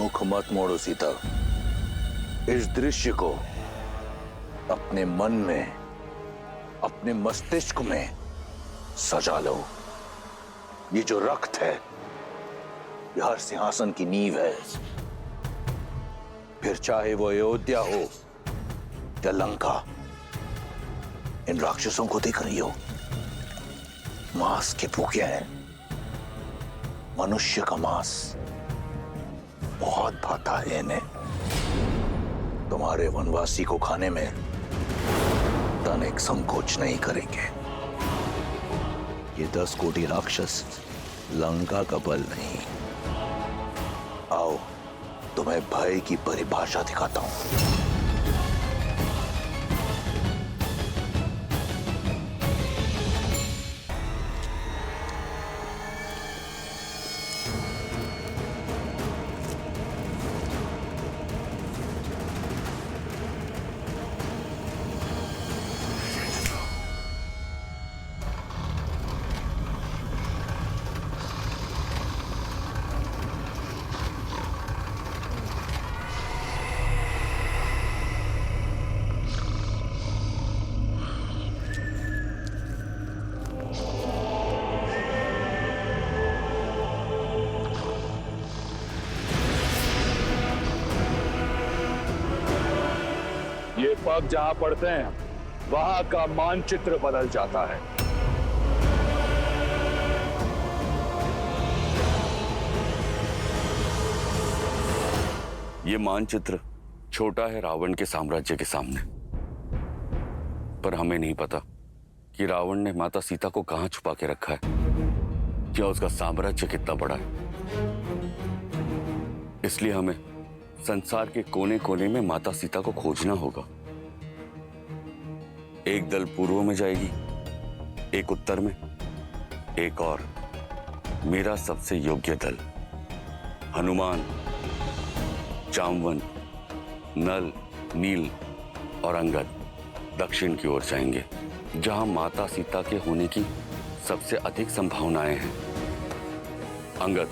मुख मत मोड़ो सीता। इस दृश्य को अपने मन में, अपने मस्तिष्क में सजा लो। ये जो रक्त है, ये हर सिंहासन की नींव है। फिर चाहे वो अयोध्या हो या लंका, इन राक्षसों को देख रही हो, मांस के भूखे हैं। मनुष्य का मांस बहुत भाता है इन्हें। तुम्हारे वनवासी को खाने में तनिक संकोच नहीं करेंगे। ये 10 कोटि राक्षस लंका का बल नहीं। आओ, तुम्हें भय की परिभाषा दिखाता हूं। ये पग जहां पड़ते हैं वहां का मानचित्र बदल जाता है। ये मानचित्र छोटा है रावण के साम्राज्य के सामने, पर हमें नहीं पता कि रावण ने माता सीता को कहां छुपा के रखा है, क्या उसका साम्राज्य कितना बड़ा है। इसलिए हमें संसार के कोने कोने में माता सीता को खोजना होगा। एक दल पूर्व में जाएगी, एक उत्तर में, एक और मेरा सबसे योग्य दल हनुमान, जामवंत, नल, नील और अंगद दक्षिण की ओर जाएंगे, जहां माता सीता के होने की सबसे अधिक संभावनाएं हैं। अंगद,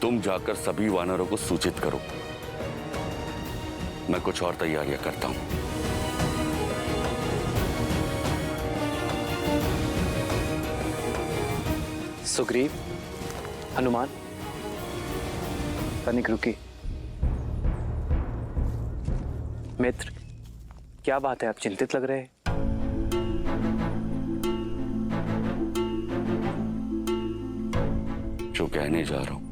तुम जाकर सभी वानरों को सूचित करो। मैं कुछ और तैयारियां करता हूं। सुग्रीव, हनुमान, तनिक रुकी। मित्र, क्या बात है, आप चिंतित लग रहे हैं? जो कहने जा रहा हूं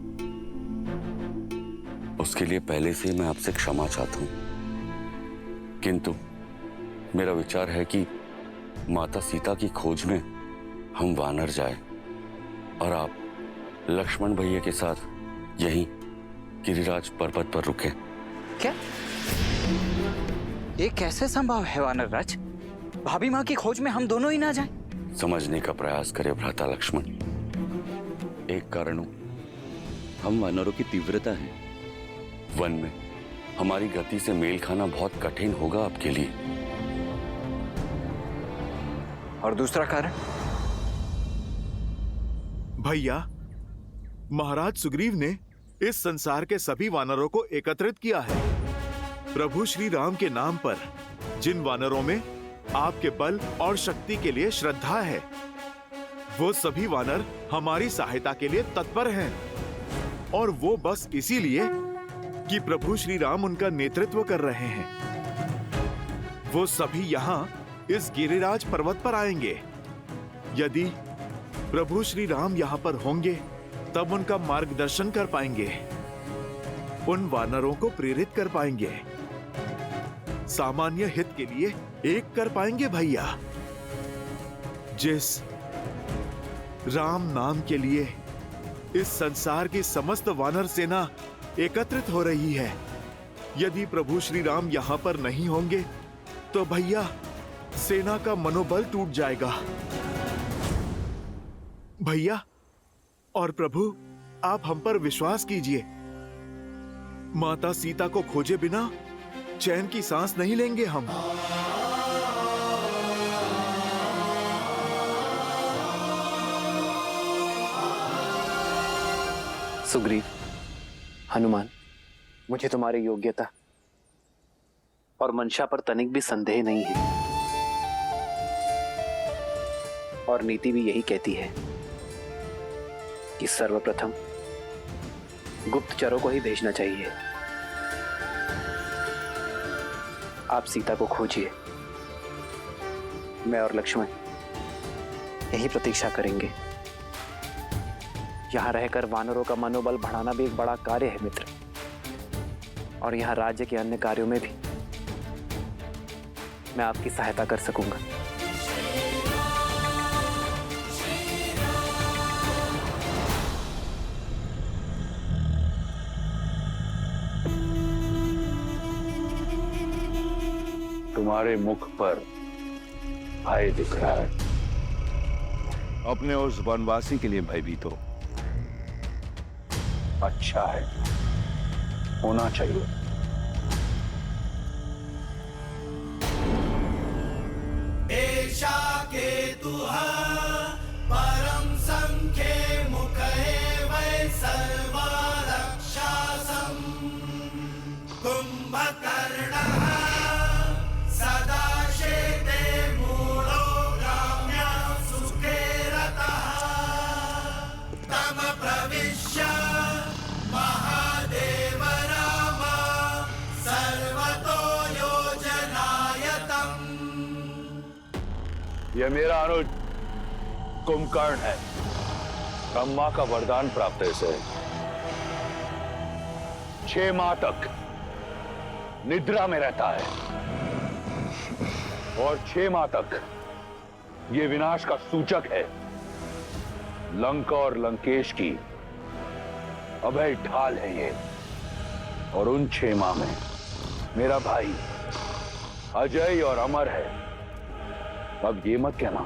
उसके लिए पहले से मैं आपसे क्षमा चाहता हूं, किंतु मेरा विचार है कि माता सीता की खोज में हम वानर जाए और आप लक्ष्मण भैया के साथ यहीं गिरिराज पर्वत पर रुके। क्या ये कैसे संभव है वानर राज? भाभी माँ की खोज में हम दोनों ही ना जाएं? समझने का प्रयास करे भ्राता लक्ष्मण। एक कारण हम वानरों की तीव्रता है। वन में हमारी गति से मेल खाना बहुत कठिन होगा आपके लिए। और दूसरा कारण? भैया, महाराज सुग्रीव ने इस संसार के सभी वानरों को एकत्रित किया है। प्रभु श्री राम के नाम पर जिन वानरों में आपके बल और शक्ति के लिए श्रद्धा है, वो सभी वानर हमारी सहायता के लिए तत्पर हैं। और वो बस इसीलिए कि प्रभु श्री राम उनका नेतृत्व कर रहे हैं। वो सभी यहाँ इस गिरिराज पर्वत पर आएंगे। यदि प्रभु श्री राम यहाँ पर होंगे तब उनका मार्गदर्शन कर पाएंगे, उन वानरों को प्रेरित कर पाएंगे, सामान्य हित के लिए एक कर पाएंगे। भैया, जिस राम नाम के लिए इस संसार की समस्त वानर सेना एकत्रित हो रही है, यदि प्रभु श्री राम यहाँ पर नहीं होंगे तो भैया सेना का मनोबल टूट जाएगा। भैया और प्रभु, आप हम पर विश्वास कीजिए। माता सीता को खोजे बिना चैन की सांस नहीं लेंगे हम। सुग्रीव, हनुमान, मुझे तुम्हारी योग्यता और मंशा पर तनिक भी संदेह नहीं है, और नीति भी यही कहती है कि सर्वप्रथम गुप्तचरों को ही भेजना चाहिए। आप सीता को खोजिए, मैं और लक्ष्मण यही प्रतीक्षा करेंगे। यहां रहकर वानरों का मनोबल बढ़ाना भी एक बड़ा कार्य है मित्र, और यहां राज्य के अन्य कार्यों में भी मैं आपकी सहायता कर सकूंगा। तुम्हारे मुख पर भय दिख रहा है। अपने उस वनवासी के लिए भयभीत हो। अच्छा है, होना चाहिए। परम संख्ये मुखे वै सर्वा रक्षासं कुंभकर्णः सदा शेते मूढो ग्राम्यां सुखे रतः तम प्रविश्य महादेव राम सर्वतो योजनायतम्। यह मेरा अनुज कुंभकर्ण है। ब्रह्मा का वरदान प्राप्त है इसे। 6 माह तक निद्रा में रहता है और 6 माह तक यह विनाश का सूचक है। लंका और लंकेश की अभय ढाल है ये। और उन 6 माह में मेरा भाई अजय और अमर है। अब ये मत कहना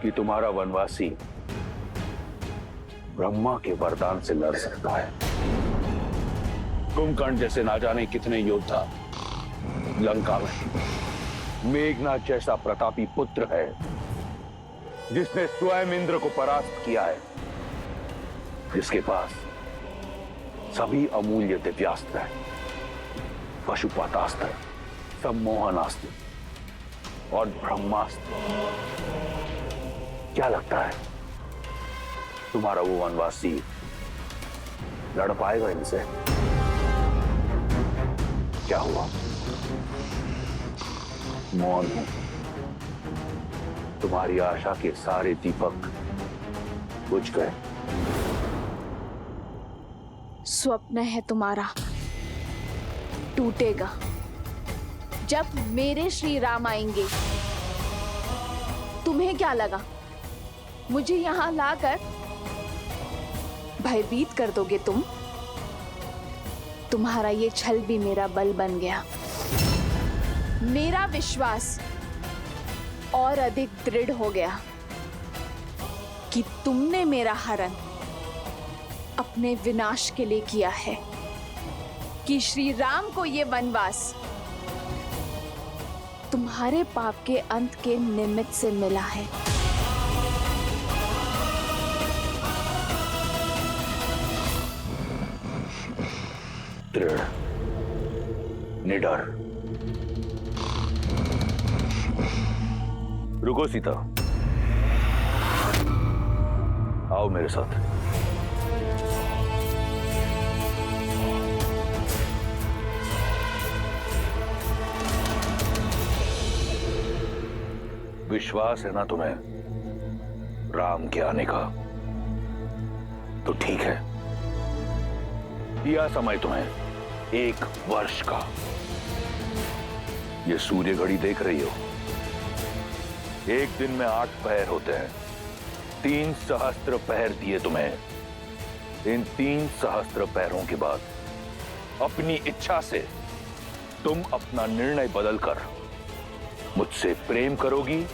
कि तुम्हारा वनवासी ब्रह्मा के वरदान से लड़ सकता है। कुंभकर्ण जैसे ना जाने कितने योद्धा लंका में। मेघनाथ जैसा प्रतापी पुत्र है जिसने स्वयं इंद्र को परास्त किया है, जिसके पास सभी अमूल्य दिव्यास्त्र है, पशुपतास्त्र, सम्मोहनास्त्र और ब्रह्मास्त्र। क्या लगता है तुम्हारा वो वनवासी लड़ पाएगा इनसे? क्या हुआ? मौन हूं। तुम्हारी आशा के सारे दीपक बुझ गए। स्वप्न है तुम्हारा, टूटेगा जब मेरे श्री राम आएंगे। तुम्हें क्या लगा मुझे यहां लाकर भयभीत कर दोगे तुम? तुम्हारा ये छल भी मेरा बल बन गया। मेरा विश्वास और अधिक दृढ़ हो गया कि तुमने मेरा हरण अपने विनाश के लिए किया है, कि श्री राम को ये वनवास तुम्हारे पाप के अंत के निमित्त से मिला है। दृढ़, निडर। रुको सीता, आओ मेरे साथ। विश्वास है ना तुम्हें राम के आने का? तो ठीक है, दिया समय तुम्हें 1 वर्ष का। ये सूर्य घड़ी देख रही हो, एक दिन में 8 पहर होते हैं। 3 सहस्त्र पहर दिए तुम्हें। इन 3 सहस्त्र पहरों के बाद अपनी इच्छा से तुम अपना निर्णय बदलकर मुझसे प्रेम करोगी,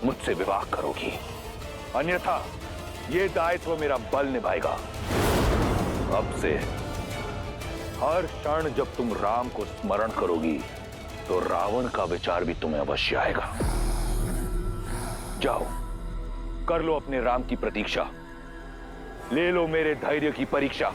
मुझसे विवाह करोगी। अन्यथा ये दायित्व मेरा बल निभाएगा। अब से हर क्षण जब तुम राम को स्मरण करोगी तो रावण का विचार भी तुम्हें अवश्य आएगा। जाओ, कर लो अपने राम की प्रतीक्षा, ले लो मेरे धैर्य की परीक्षा।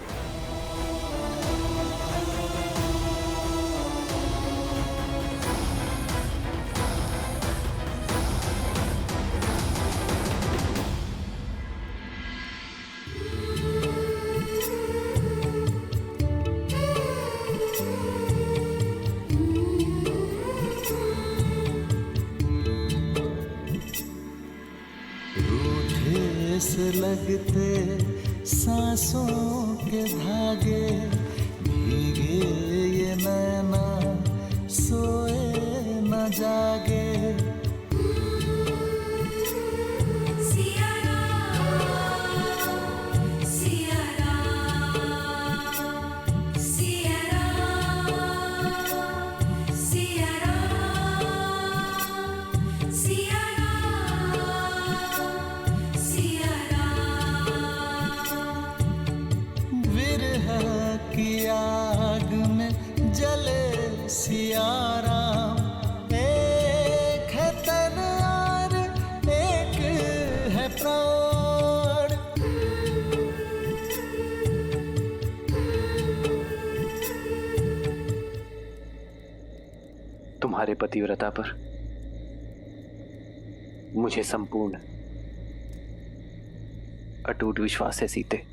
से लगते सांसों के धागे, भीगे ये नैना सोए न जागे। आग में जले सिया राम, एक है तन और एक है प्राण। तुम्हारे पतिव्रता पर मुझे संपूर्ण अटूट विश्वास है सीते,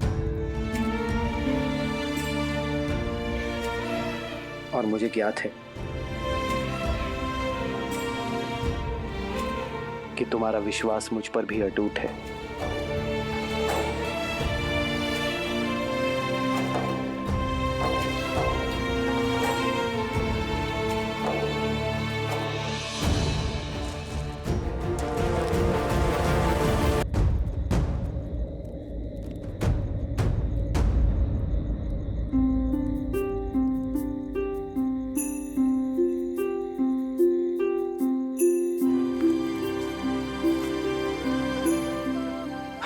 और मुझे ज्ञात है कि तुम्हारा विश्वास मुझ पर भी अटूट है।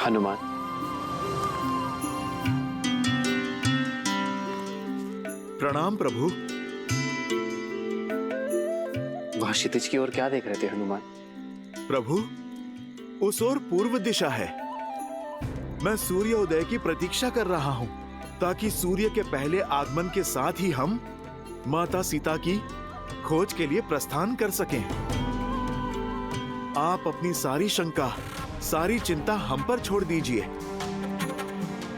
हनुमान, प्रणाम प्रभु। वहां क्षितिज की ओर क्या देख रहे थे हनुमान? प्रभु, उस ओर पूर्व दिशा है। मैं सूर्य उदय की प्रतीक्षा कर रहा हूं, ताकि सूर्य के पहले आगमन के साथ ही हम माता सीता की खोज के लिए प्रस्थान कर सकें। आप अपनी सारी शंका, सारी चिंता हम पर छोड़ दीजिए।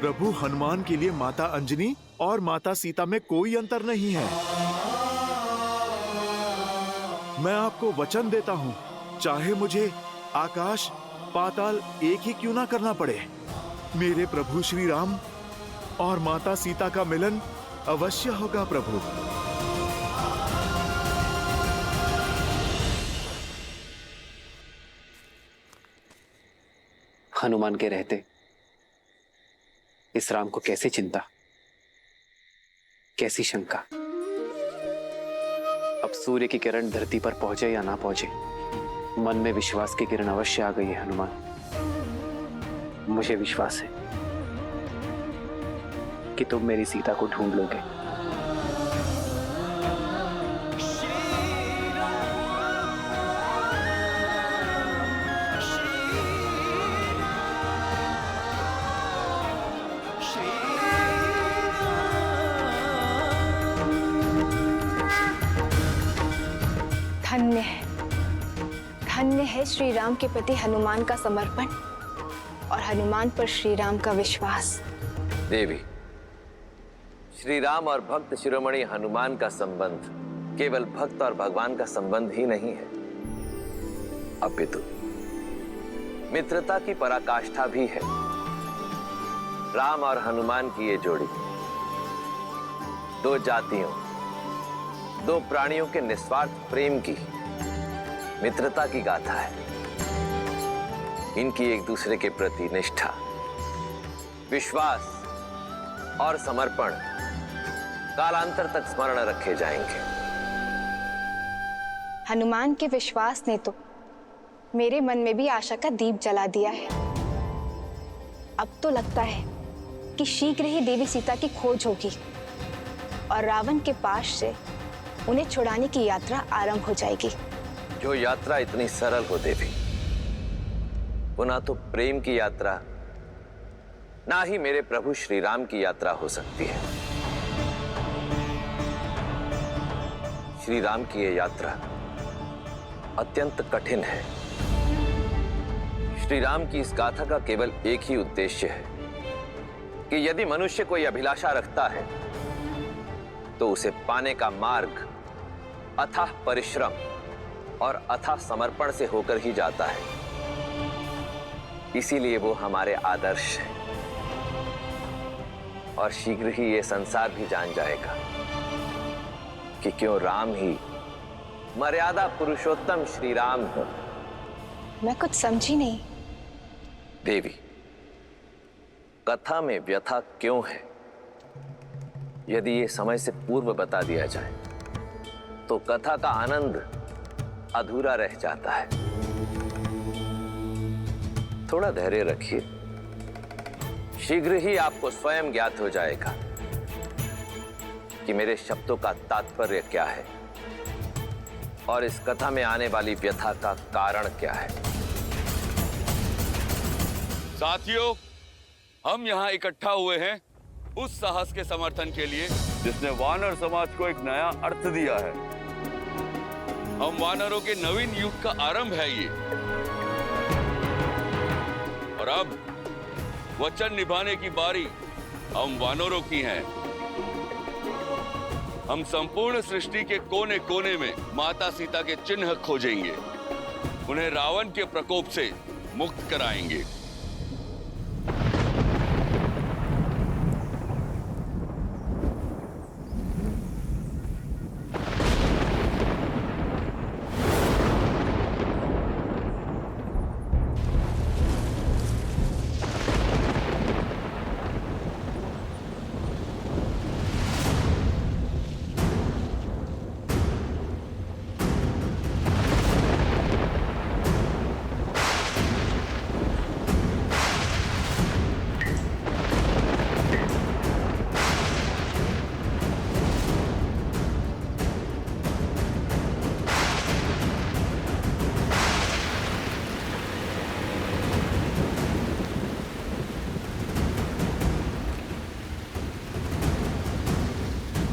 प्रभु, हनुमान के लिए माता अंजनी और माता सीता में कोई अंतर नहीं है। मैं आपको वचन देता हूं, चाहे मुझे आकाश पाताल एक ही क्यों ना करना पड़े, मेरे प्रभु श्री राम और माता सीता का मिलन अवश्य होगा। प्रभु, हनुमान के रहते इस राम को कैसी चिंता, कैसी शंका। अब सूर्य की किरण धरती पर पहुंचे या ना पहुंचे, मन में विश्वास की किरण अवश्य आ गई है हनुमान। मुझे विश्वास है कि तुम मेरी सीता को ढूंढ लोगे। धन्य है श्री राम के प्रति हनुमान का समर्पण और हनुमान पर श्री राम का विश्वास। देवी, श्री राम और भक्त शिरोमणि हनुमान का संबंध केवल भक्त और भगवान का संबंध ही नहीं है, अपितु मित्रता की पराकाष्ठा भी है। राम और हनुमान की ये जोड़ी दो जातियों, दो प्राणियों के निस्वार्थ प्रेम की, मित्रता की गाथा है। इनकी एक दूसरे के प्रति निष्ठा, विश्वास और समर्पण कालांतर तक स्मरण रखे जाएंगे। हनुमान के विश्वास ने तो मेरे मन में भी आशा का दीप जला दिया है। अब तो लगता है कि शीघ्र ही देवी सीता की खोज होगी और रावण के पास से उन्हें छुड़ाने की यात्रा आरंभ हो जाएगी। जो यात्रा इतनी सरल हो देवी, वो ना तो प्रेम की यात्रा, ना ही मेरे प्रभु श्री राम की यात्रा हो सकती है। श्री राम की ये यात्रा अत्यंत कठिन है। श्री राम की इस गाथा का केवल एक ही उद्देश्य है कि यदि मनुष्य कोई अभिलाषा रखता है तो उसे पाने का मार्ग अथाह परिश्रम और अथाह समर्पण से होकर ही जाता है। इसीलिए वो हमारे आदर्श हैं। और शीघ्र ही ये संसार भी जान जाएगा कि क्यों राम ही मर्यादा पुरुषोत्तम श्री राम हो। मैं कुछ समझी नहीं। देवी, कथा में व्यथा क्यों है, यदि ये समय से पूर्व बता दिया जाए तो कथा का आनंद अधूरा रह जाता है। थोड़ा धैर्य रखिए, शीघ्र ही आपको स्वयं ज्ञात हो जाएगा कि मेरे शब्दों का तात्पर्य क्या है और इस कथा में आने वाली व्यथा का कारण क्या है। साथियों, हम यहाँ इकट्ठा हुए हैं उस साहस के समर्थन के लिए जिसने वानर समाज को एक नया अर्थ दिया है। हम वानरों के नवीन युग का आरंभ है ये, और अब वचन निभाने की बारी हम वानरों की है। हम संपूर्ण सृष्टि के कोने कोने में माता सीता के चिन्ह खोजेंगे, उन्हें रावण के प्रकोप से मुक्त कराएंगे।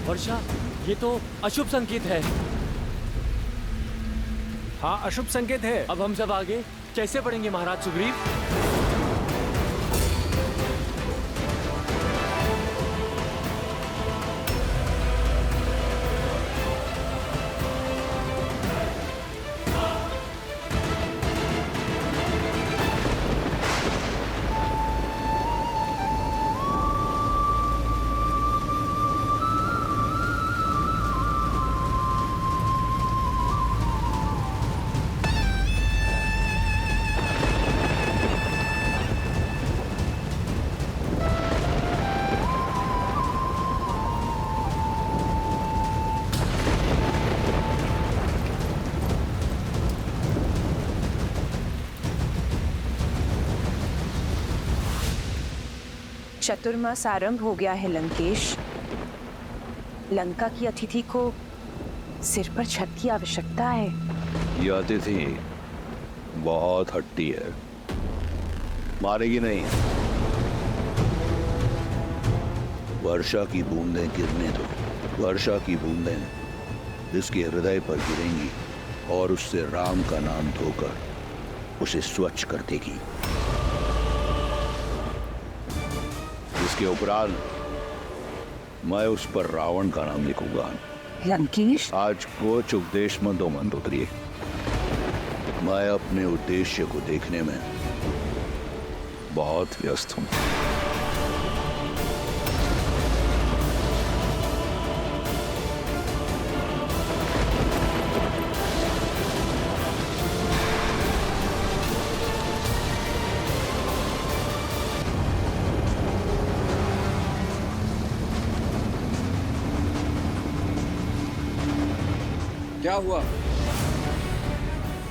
वर्षा, ये तो अशुभ संकेत है। हाँ, अशुभ संकेत है। अब हम सब आगे कैसे बढ़ेंगे महाराज सुग्रीव? चतुर्मास आरंभ हो गया है लंकेश। लंका की अतिथि को सिर पर छत की आवश्यकता है। यह अतिथि बहुत हट्टी है, मारेगी नहीं। वर्षा की बूंदें गिरने दो। वर्षा की बूंदें इसके हृदय पर गिरेंगी और उससे राम का नाम धोकर उसे स्वच्छ कर देगी। इसके उपरांत मैं उस पर रावण का नाम लिखूंगा। लंकेश, आज कुछ उपदेश मत दो मंदोदरी। मैं अपने उद्देश्य को देखने में बहुत व्यस्त हूं। क्या हुआ?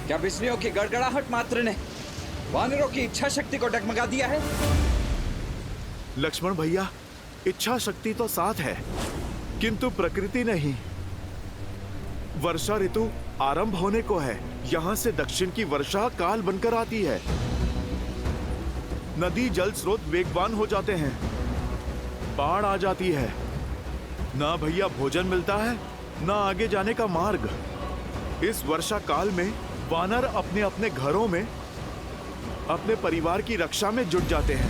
क्या बिजलियों की गड़गड़ाहट मात्र ने वानरों की इच्छा शक्ति को डगमगा दिया है? लक्ष्मण भैया, इच्छा शक्ति तो साथ है, किंतु प्रकृति नहीं। वर्षा ऋतु आरंभ होने को है। यहाँ से दक्षिण की वर्षा काल बनकर आती है। नदी जल स्रोत वेगवान हो जाते हैं। बाढ़ आ जाती है। ना भैया भोजन मिलता है, ना आगे जाने का मार्ग। इस वर्षा काल में वानर अपने अपने घरों में अपने परिवार की रक्षा में जुट जाते हैं।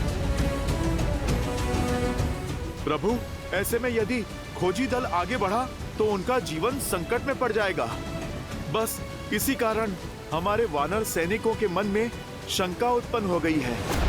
प्रभु, ऐसे में यदि खोजी दल आगे बढ़ा तो उनका जीवन संकट में पड़ जाएगा। बस इसी कारण हमारे वानर सैनिकों के मन में शंका उत्पन्न हो गई है।